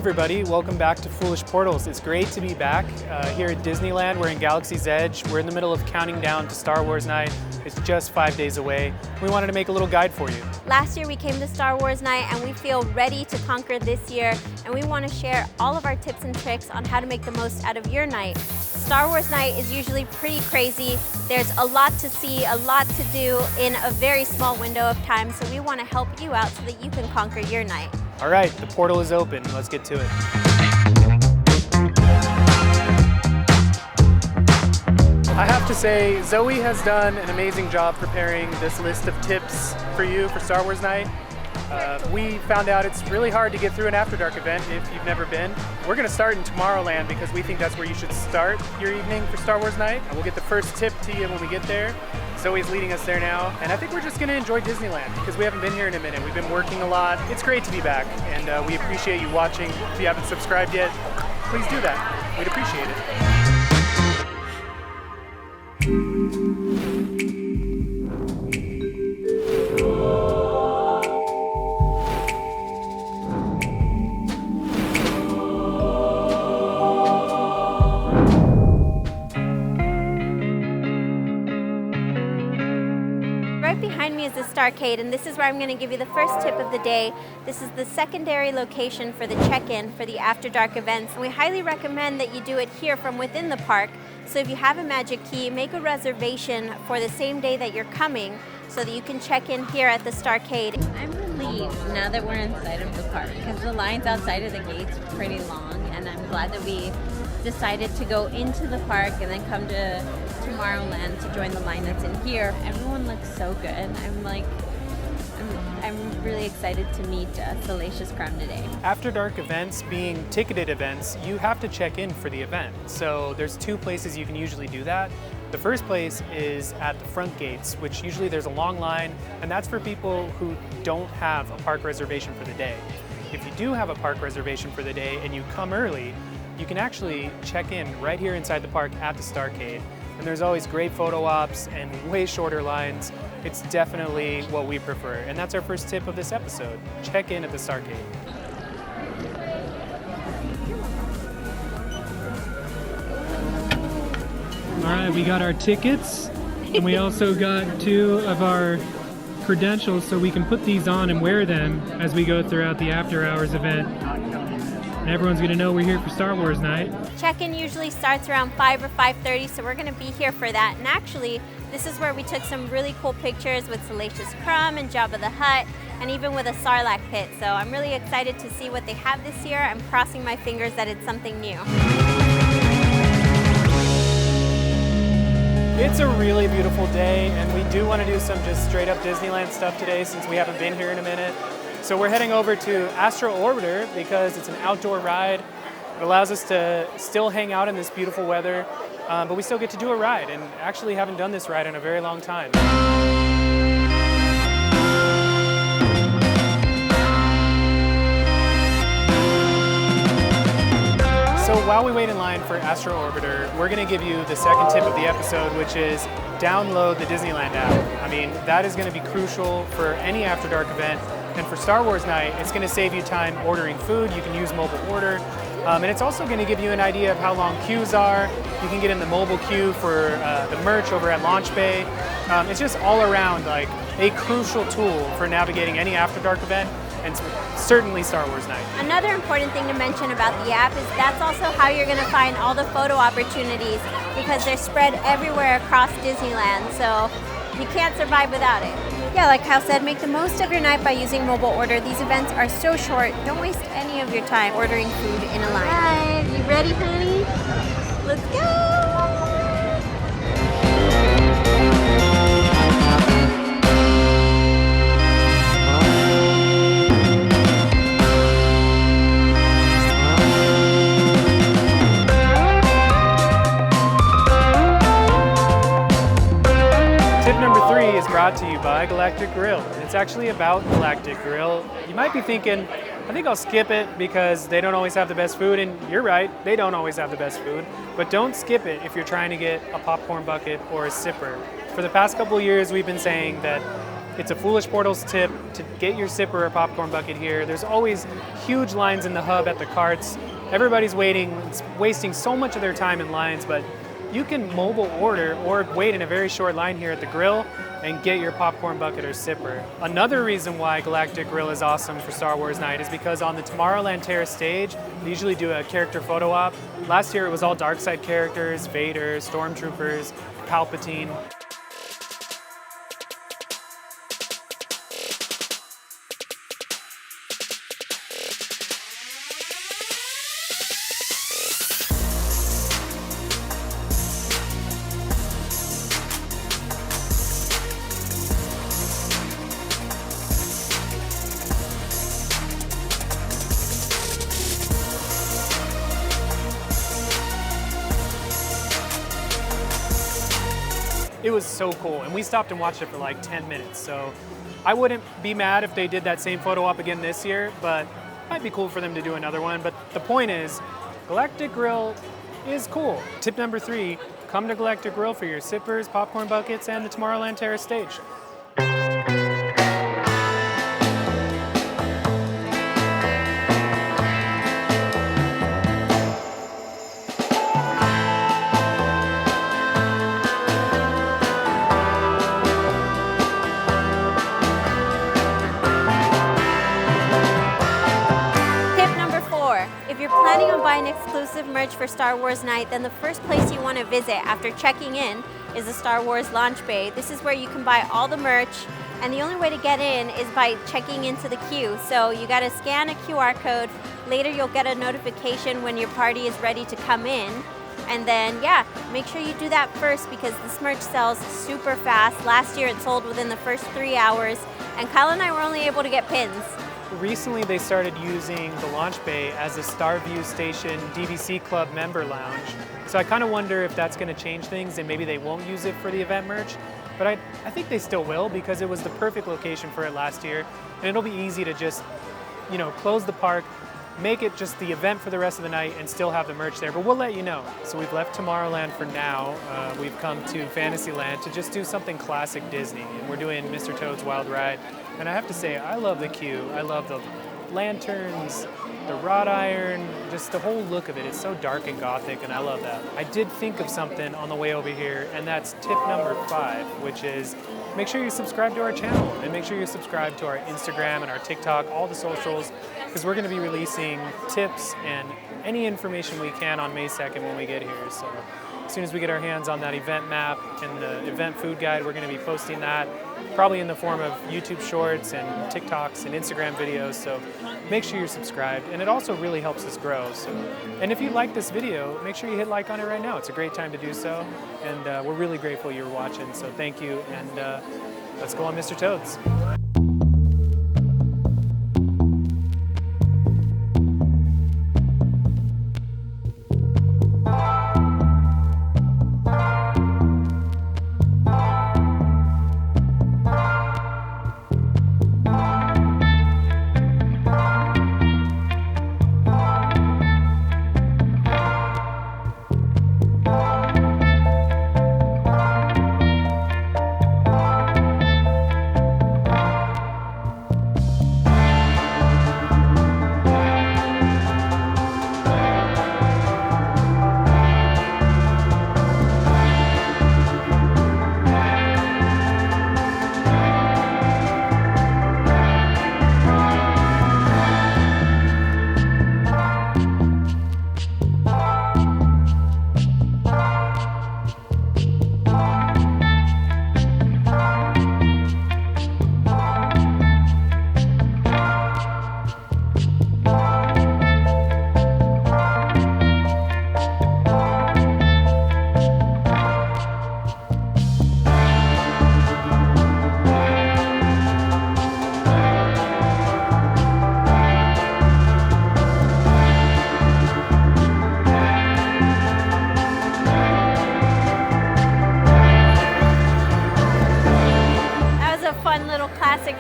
everybody, welcome back to Foolish Portals. It's great to be back here at Disneyland. We're in Galaxy's Edge. We're in the middle of counting down to Star Wars Night. It's just 5 days away. We wanted to make a little guide for you. Last year we came to Star Wars Night and we feel ready to conquer this year, and we want to share all of our tips and tricks on how to make the most out of your night. Star Wars Night is usually pretty crazy. There's a lot to see, a lot to do in a very small window of time, so we want to help you out so that you can conquer your night. All right, the portal is open. Let's get to it. I have to say, Zoe has done an amazing job preparing this list of tips for you for Star Wars Night. We found out it's really hard to get through an After Dark event if you've never been. We're going to start in Tomorrowland because we think that's where you should start your evening for Star Wars Night. We'll get the first tip to you when we get there. Zoe's leading us there now, and I think we're just going to enjoy Disneyland because we haven't been here in a minute. We've been working a lot. It's great to be back, and we appreciate you watching. If you haven't subscribed yet, please do that. We'd appreciate it. Right behind me is the Starcade, and this is where I'm going to give you the first tip of the day. This is the secondary location for the check-in for the After Dark events, and we highly recommend that you do it here from within the park. So if you have a magic key, make a reservation for the same day that you're coming so that you can check in here at the Starcade. I'm relieved now that we're inside of the park because the lines outside of the gate's pretty long, and I'm glad that we decided to go into the park and then come to Tomorrowland to join the line that's in here. Everyone looks so good. I'm really excited to meet Salacious Crumb today. After Dark events being ticketed events, you have to check in for the event. So there's two places you can usually do that. The first place is at the front gates, which usually there's a long line, and that's for people who don't have a park reservation for the day. If you do have a park reservation for the day and you come early, you can actually check in right here inside the park at the Starcade. And there's always great photo ops and way shorter lines. It's definitely what we prefer. And that's our first tip of this episode. Check in at the Starcade. All right, we got our tickets, and we also got 2 of our credentials so we can put these on and wear them as we go throughout the after hours event. And everyone's gonna know we're here for Star Wars Night. Check-in usually starts around 5 or 5:30, so we're gonna be here for that. And actually, this is where we took some really cool pictures with Salacious Crumb and Jabba the Hutt, and even with a Sarlacc pit. So I'm really excited to see what they have this year. I'm crossing my fingers that it's something new. It's a really beautiful day, and we do want to do some just straight up Disneyland stuff today since we haven't been here in a minute. So we're heading over to Astro Orbiter because it's an outdoor ride. It allows us to still hang out in this beautiful weather, but we still get to do a ride, and actually haven't done this ride in a very long time. So while we wait in line for Astro Orbiter, we're going to give you the second tip of the episode, which is download the Disneyland app. I mean, that is going to be crucial for any After Dark event. And for Star Wars Night, it's going to save you time ordering food. You can use mobile order. And it's also going to give you an idea of how long queues are. You can get in the mobile queue for the merch over at Launch Bay. It's just all around like a crucial tool for navigating any After Dark event, and certainly Star Wars Night. Another important thing to mention about the app is that's also how you're going to find all the photo opportunities, because they're spread everywhere across Disneyland, so you can't survive without it. Yeah, like Kyle said, make the most of your night by using mobile order. These events are so short. Don't waste any of your time ordering food in a line. Hi, you ready, honey? Let's go! Tip number 3 is brought to you by Galactic Grill. It's actually about Galactic Grill. You might be thinking, I think I'll skip it because they don't always have the best food, and you're right, they don't always have the best food, but don't skip it if you're trying to get a popcorn bucket or a sipper. For the past couple of years, we've been saying that It's a Foolish Portals tip to get your sipper or popcorn bucket here. There's always huge lines in the hub at the carts. Everybody's waiting, it's wasting so much of their time in lines, but you can mobile order or wait in a very short line here at the grill and get your popcorn bucket or sipper. Another reason why Galactic Grill is awesome for Star Wars Night is because on the Tomorrowland Terrace stage, they usually do a character photo op. Last year it was all dark side characters, Vader, Stormtroopers, Palpatine. It was so cool, and we stopped and watched it for like 10 minutes, so I wouldn't be mad if they did that same photo op again this year, but it might be cool for them to do another one. But the point is, Galactic Grill is cool. Tip number 3, come to Galactic Grill for your sippers, popcorn buckets, and the Tomorrowland Terrace stage. If you're planning on buying exclusive merch for Star Wars Night, then the first place you want to visit after checking in is the Star Wars launch bay. This is where you can buy all the merch, and the only way to get in is by checking into the queue. So you got to scan a QR code. Later you'll get a notification when your party is ready to come in. And then, yeah, make sure you do that first because this merch sells super fast. Last year it sold within the first 3 hours, and Kyle and I were only able to get pins. Recently they started using the launch bay as a Starview Station DVC Club member lounge. So I kind of wonder if that's going to change things and maybe they won't use it for the event merch. But I think they still will because it was the perfect location for it last year. And it'll be easy to just, close the park, make it just the event for the rest of the night and still have the merch there. But we'll let you know. So we've left Tomorrowland for now. We've come to Fantasyland to just do something classic Disney. And we're doing Mr. Toad's Wild Ride. And I have to say, I love the queue. I love the lanterns, the wrought iron, just the whole look of it. It's so dark and gothic, and I love that. I did think of something on the way over here, and that's tip number 5, which is make sure you subscribe to our channel, and make sure you subscribe to our Instagram and our TikTok, all the socials, because we're going to be releasing tips and any information we can on May 2nd when we get here. So as soon as we get our hands on that event map and the event food guide, we're going to be posting that probably in the form of YouTube shorts and TikToks and Instagram videos. So make sure you're subscribed, and it also really helps us grow. So, and if you like this video, make sure you hit like on it right now. It's a great time to do so, and we're really grateful you're watching. So thank you, and let's go on Mr. Toads.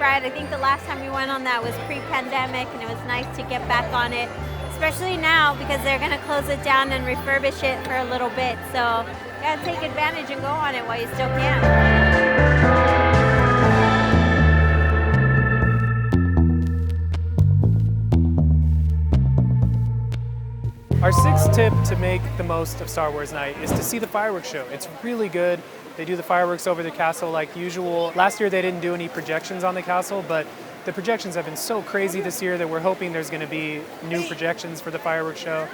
Ride. I think the last time we went on that was pre-pandemic, and it was nice to get back on it, especially now because they're going to close it down and refurbish it for a little bit. So you got to take advantage and go on it while you still can. Our sixth tip to make the most of Star Wars Night is to see the fireworks show. It's really good. They do the fireworks over the castle like usual. Last year they didn't do any projections on the castle, but the projections have been so crazy this year that we're hoping there's going to be new projections for the fireworks show.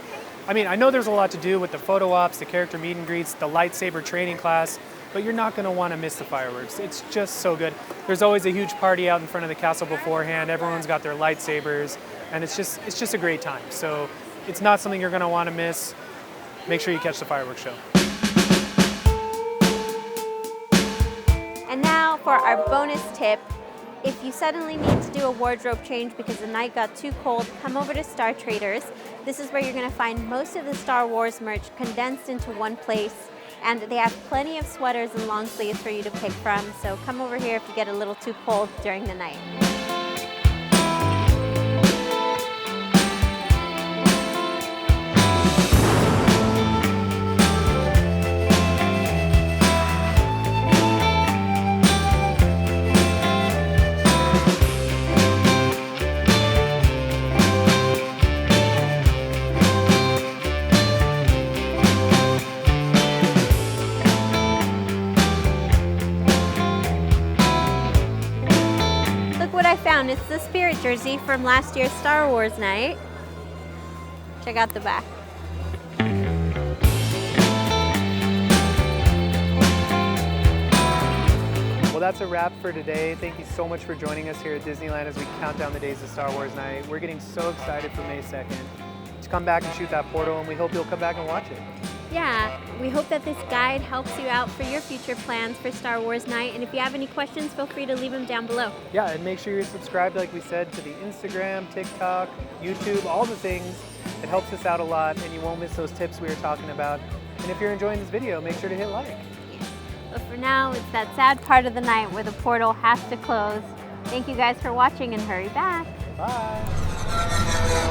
I mean, I know there's a lot to do with the photo ops, the character meet and greets, the lightsaber training class, but you're not going to want to miss the fireworks. It's just so good. There's always a huge party out in front of the castle beforehand. Everyone's got their lightsabers, and it's just a great time. So it's not something you're going to want to miss. Make sure you catch the fireworks show. And now for our bonus tip. If you suddenly need to do a wardrobe change because the night got too cold, come over to Star Traders. This is where you're going to find most of the Star Wars merch condensed into one place. And they have plenty of sweaters and long sleeves for you to pick from. So come over here if you get a little too cold during the night. It's the Spirit jersey from last year's Star Wars Night. Check out the back. Well, that's a wrap for today. Thank you so much for joining us here at Disneyland as we count down the days of Star Wars Night. We're getting so excited for May 2nd to come back and shoot that portal, and we hope you'll come back and watch it. Yeah, we hope that this guide helps you out for your future plans for Star Wars Night. And if you have any questions, feel free to leave them down below. Yeah, and make sure you're subscribed, like we said, to the Instagram, TikTok, YouTube, all the things. It helps us out a lot, and you won't miss those tips we were talking about. And if you're enjoying this video, make sure to hit like. Yes. But for now, it's that sad part of the night where the portal has to close. Thank you guys for watching, and hurry back. Bye.